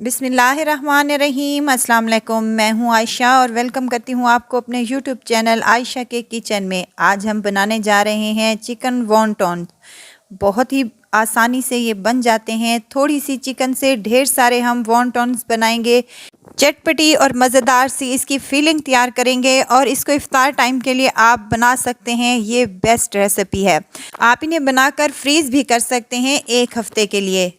बिस्मिल्लाहिर्रहमानिर्रहीम। अस्सलाम वालेकुम। मैं हूं आयशा और वेलकम करती हूं आपको अपने यूट्यूब चैनल आयशा के किचन में। आज हम बनाने जा रहे हैं चिकन वॉन्टॉन। बहुत ही आसानी से ये बन जाते हैं। थोड़ी सी चिकन से ढेर सारे हम वॉन्टॉन्स बनाएंगे। चटपटी और मज़ेदार सी इसकी फीलिंग तैयार करेंगे और इसको इफ्तार टाइम के लिए आप बना सकते हैं। ये बेस्ट रेसिपी है। आप इन्हें बनाकर फ्रीज़ भी कर सकते हैं 1 हफ्ते के लिए।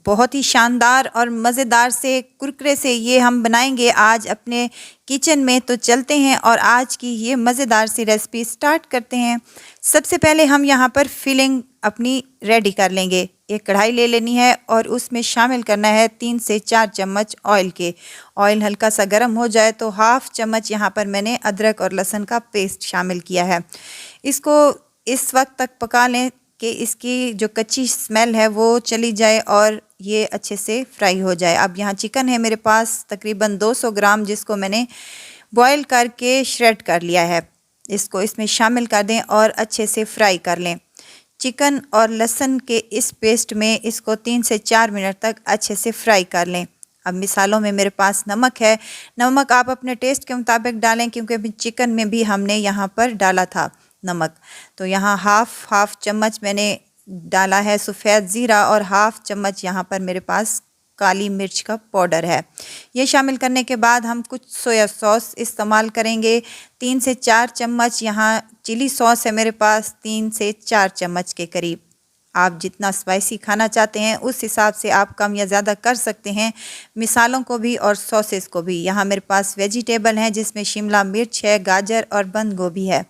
बहुत ही शानदार और मज़ेदार से कुरकुरे से ये हम बनाएंगे आज अपने किचन में। तो चलते हैं और आज की ये मज़ेदार सी रेसिपी स्टार्ट करते हैं। सबसे पहले हम यहाँ पर फिलिंग अपनी रेडी कर लेंगे। एक कढ़ाई ले लेनी है और उसमें शामिल करना है 3 से 4 चम्मच ऑयल के। ऑयल हल्का सा गर्म हो जाए तो हाफ़ चम्मच यहाँ पर मैंने अदरक और लहसुन का पेस्ट शामिल किया है। इसको इस वक्त तक पका लें कि इसकी जो कच्ची स्मेल है वो चली जाए और ये अच्छे से फ्राई हो जाए। अब यहाँ चिकन है मेरे पास तकरीबन 200 ग्राम, जिसको मैंने बॉईल करके श्रेड कर लिया है। इसको इसमें शामिल कर दें और अच्छे से फ्राई कर लें। चिकन और लहसुन के इस पेस्ट में इसको 3 से 4 मिनट तक अच्छे से फ्राई कर लें। अब मिसालों में मेरे पास नमक है। नमक आप अपने टेस्ट के मुताबिक डालें क्योंकि चिकन में भी हमने यहाँ पर डाला था नमक। तो यहाँ हाफ चम्मच मैंने डाला है सफ़ेद ज़ीरा और हाफ चम्मच यहाँ पर मेरे पास काली मिर्च का पाउडर है। ये शामिल करने के बाद हम कुछ सोया सॉस इस्तेमाल करेंगे। 3 से 4 चम्मच यहाँ चिली सॉस है मेरे पास, 3 से 4 चम्मच के करीब। आप जितना स्पाइसी खाना चाहते हैं उस हिसाब से आप कम या ज़्यादा कर सकते हैं मिसालों को भी और सॉसेस को भी। यहाँ मेरे पास वेजिटेबल हैं जिसमें शिमला मिर्च है, गाजर और बंद गोभी है।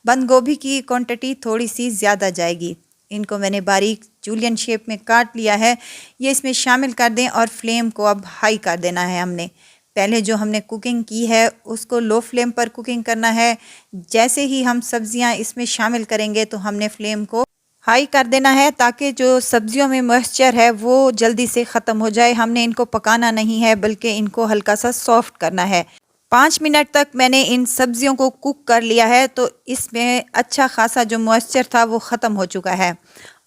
बंद गोभी की क्वांटिटी थोड़ी सी ज़्यादा जाएगी। इनको मैंने बारीक जूलियन शेप में काट लिया है। ये इसमें शामिल कर दें और फ्लेम को अब हाई कर देना है। हमने पहले जो हमने कुकिंग की है उसको लो फ्लेम पर कुकिंग करना है। जैसे ही हम सब्जियां इसमें शामिल करेंगे तो हमने फ्लेम को हाई कर देना है ताकि जो सब्जियों में मॉइस्चर है वो जल्दी से ख़त्म हो जाए। हमने इनको पकाना नहीं है बल्कि इनको हल्का सा सॉफ्ट करना है। 5 मिनट तक मैंने इन सब्जियों को कुक कर लिया है तो इसमें अच्छा खासा जो मॉइस्चर था वो ख़त्म हो चुका है।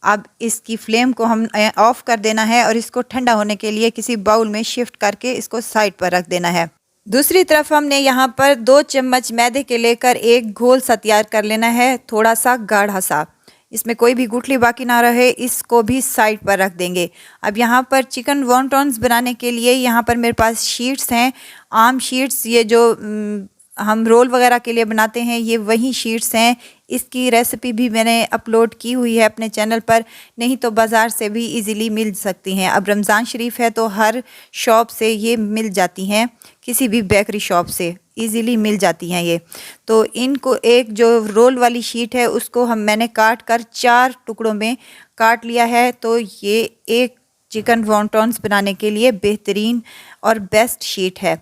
अब इसकी फ्लेम को हम ऑफ़ कर देना है और इसको ठंडा होने के लिए किसी बाउल में शिफ्ट करके इसको साइड पर रख देना है। दूसरी तरफ हमने यहाँ पर 2 चम्मच मैदे के लेकर एक घोल सा तैयार कर लेना है, थोड़ा सा गाढ़ा सा। इसमें कोई भी गुठली बाकी ना रहे, इसको भी साइड पर रख देंगे। अब यहाँ पर चिकन वॉन्टॉन्स बनाने के लिए यहाँ पर मेरे पास शीट्स हैं, आम शीट्स। ये जो हम रोल वगैरह के लिए बनाते हैं ये वही शीट्स हैं। इसकी रेसिपी भी मैंने अपलोड की हुई है अपने चैनल पर, नहीं तो बाज़ार से भी इजीली मिल सकती हैं। अब रमज़ान शरीफ है तो हर शॉप से ये मिल जाती हैं, किसी भी बेकरी शॉप से इजीली मिल जाती हैं ये। तो इनको एक जो रोल वाली शीट है उसको मैंने काट कर 4 टुकड़ों में काट लिया है। तो ये एक चिकन वॉन्टॉन्स बनाने के लिए बेहतरीन और बेस्ट शीट है।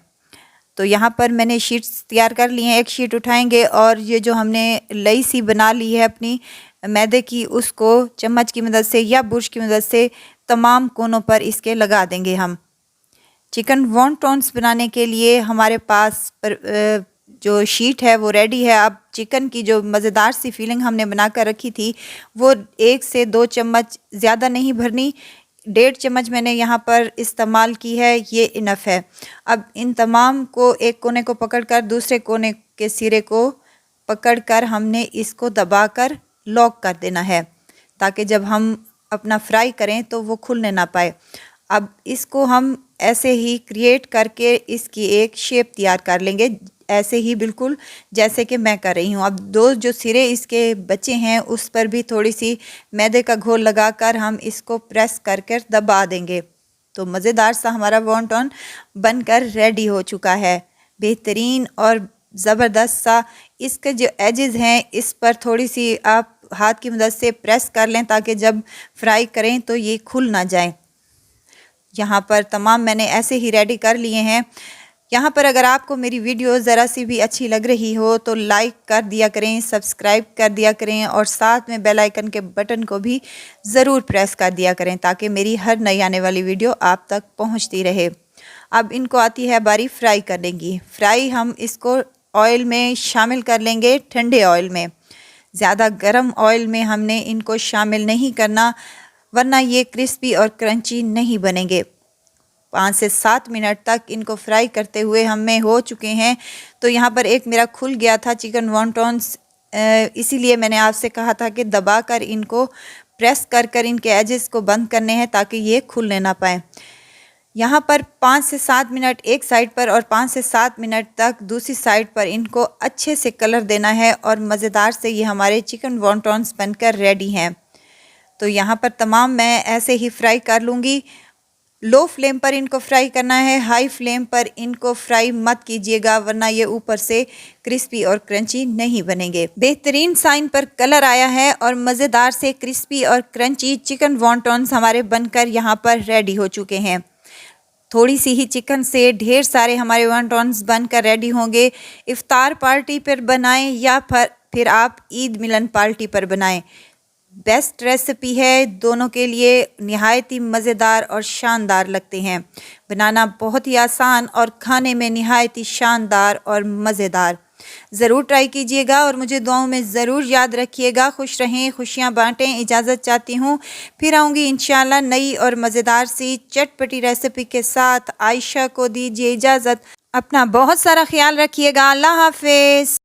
तो यहाँ पर मैंने शीट्स तैयार कर ली हैं। एक शीट उठाएंगे और ये जो हमने लई सी बना ली है अपनी मैदे की, उसको चम्मच की मदद से या बुर्श की मदद से तमाम कोनों पर इसके लगा देंगे हम। चिकन वॉन्टॉन्स बनाने के लिए हमारे पास जो शीट है वो रेडी है। अब चिकन की जो मज़ेदार सी फीलिंग हमने बना कर रखी थी वो 1 से 2 चम्मच, ज़्यादा नहीं भरनी, 1.5 चम्मच मैंने यहाँ पर इस्तेमाल की है, ये इनफ है। अब इन तमाम को एक कोने को पकड़कर दूसरे कोने के सिरे को पकड़कर हमने इसको दबाकर लॉक कर देना है ताकि जब हम अपना फ्राई करें तो वो खुलने ना पाए। अब इसको हम ऐसे ही क्रिएट करके इसकी एक शेप तैयार कर लेंगे, ऐसे ही बिल्कुल जैसे कि मैं कर रही हूँ। अब 2 जो सिरे इसके बचे हैं उस पर भी थोड़ी सी मैदे का घोल लगाकर हम इसको प्रेस करके दबा देंगे। तो मज़ेदार सा हमारा वॉन्टॉन बनकर रेडी हो चुका है, बेहतरीन और ज़बरदस्त सा। इसके जो एजेस हैं इस पर थोड़ी सी आप हाथ की मदद से प्रेस कर लें ताकि जब फ्राई करें तो ये खुल ना जाए। यहाँ पर तमाम मैंने ऐसे ही रेडी कर लिए हैं। यहाँ पर अगर आपको मेरी वीडियो ज़रा सी भी अच्छी लग रही हो तो लाइक कर दिया करें, सब्सक्राइब कर दिया करें और साथ में बेल आइकन के बटन को भी ज़रूर प्रेस कर दिया करें ताकि मेरी हर नई आने वाली वीडियो आप तक पहुँचती रहे। अब इनको आती है बारी फ्राई करने की। फ्राई हम इसको ऑयल में शामिल कर लेंगे, ठंडे ऑयल में। ज़्यादा गर्म ऑयल में हमने इनको शामिल नहीं करना वरना ये क्रिस्पी और क्रंची नहीं बनेंगे। 5 से 7 मिनट तक इनको फ्राई करते हुए हमें हो चुके हैं। तो यहाँ पर एक मेरा खुल गया था चिकन वॉन्टॉन्स, इसीलिए मैंने आपसे कहा था कि दबाकर इनको प्रेस कर इनके एजेस को बंद करने हैं ताकि ये खुलने ना पाए। यहाँ पर 5 से 7 मिनट एक साइड पर और 5 से 7 मिनट तक दूसरी साइड पर इनको अच्छे से कलर देना है और मज़ेदार से ये हमारे चिकन वॉन्टॉन्स बनकर रेडी हैं। तो यहाँ पर तमाम मैं ऐसे ही फ्राई कर लूँगी। लो फ्लेम पर इनको फ्राई करना है, हाई फ्लेम पर इनको फ्राई मत कीजिएगा वरना ये ऊपर से क्रिस्पी और क्रंची नहीं बनेंगे। बेहतरीन साइन पर कलर आया है और मज़ेदार से क्रिस्पी और क्रंची चिकन वॉन्टॉन्स हमारे बनकर यहाँ पर रेडी हो चुके हैं। थोड़ी सी ही चिकन से ढेर सारे हमारे वॉन्टॉन्स बनकर रेडी होंगे। इफ्तार पार्टी पर बनाएं या फिर आप ईद मिलन पार्टी पर बनाएं। बेस्ट रेसिपी है, दोनों के लिए निहायत ही मज़ेदार और शानदार लगते हैं। बनाना बहुत ही आसान और खाने में निहायत ही शानदार और मज़ेदार। ज़रूर ट्राई कीजिएगा और मुझे दुआओं में ज़रूर याद रखिएगा। खुश रहें, खुशियाँ बांटें। इजाज़त चाहती हूँ, फिर आऊँगी इंशाल्लाह नई और मज़ेदार सी चटपटी रेसिपी के साथ। आयशा को दीजिए इजाज़त। अपना बहुत सारा ख्याल रखिएगा। अल्लाह हाफ़िज़।